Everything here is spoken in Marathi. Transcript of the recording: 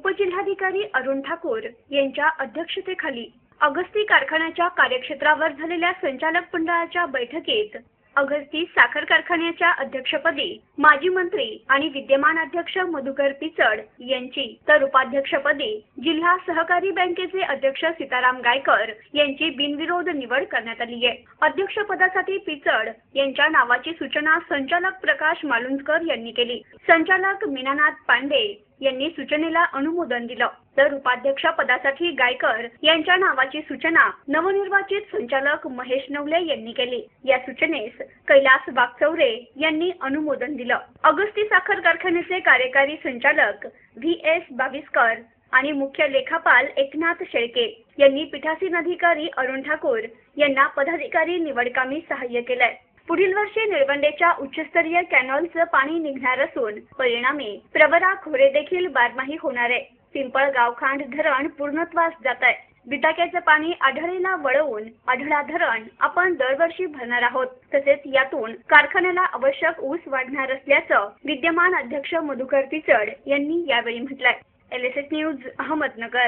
उपजिल्हाधिकारी अरुण ठाकूर यांच्या अध्यक्षतेखाली अगस्ती कारखान्याच्या कार्यक्षेत्रावर झालेल्या संचालक मंडळाच्या बैठकीत अगस्ती साखर कारखान्याच्या अध्यक्षपदी माजी मंत्री आणि विद्यमान अध्यक्ष मधुकर पिचड यांची तर उपाध्यक्षपदी जिल्हा सहकारी बँकेचे अध्यक्ष सीताराम गायकर यांची बिनविरोध निवड करण्यात आली आहे। अध्यक्षपदासाठी पिचड यांच्या नावाची सूचना संचालक प्रकाश मालुंजकर यांनी केली। संचालक मीनानाथ पांडे यांनी सूचनेला अनुमोदन दिलं, तर उपाध्यक्ष पदासाठी गायकर यांच्या नावाची सूचना नवनिर्वाचित संचालक महेश नवले यांनी केली। या सूचनेस कैलास वागचौरे यांनी अनुमोदन दिलं। अगस्ती साखर कारखान्याचे कार्यकारी संचालक VS बाविस्कर आणि मुख्य लेखापाल एकनाथ शेळके यांनी पीठासीन अधिकारी अरुण ठाकूर यांना पदाधिकारी निवडकामी सहाय्य केलंय। पुढील वर्षी निळवंडेच्या उच्चस्तरीय कॅनॉलचं पाणी निघणार असून परिणामी प्रवरा खोरे देखील बारमाही होणार आहे। पिंपळगावखांड धरण पूर्णत्वास जात आहे। बिटाक्याचं पाणी आढळेला वळवून आढळा धरण आपण दरवर्षी भरणार आहोत। तसेच यातून कारखान्याला आवश्यक ऊस वाढणार असल्याचं विद्यमान अध्यक्ष मधुकर पिचड यांनी यावेळी म्हटलंय। LSS news Ahmednagar.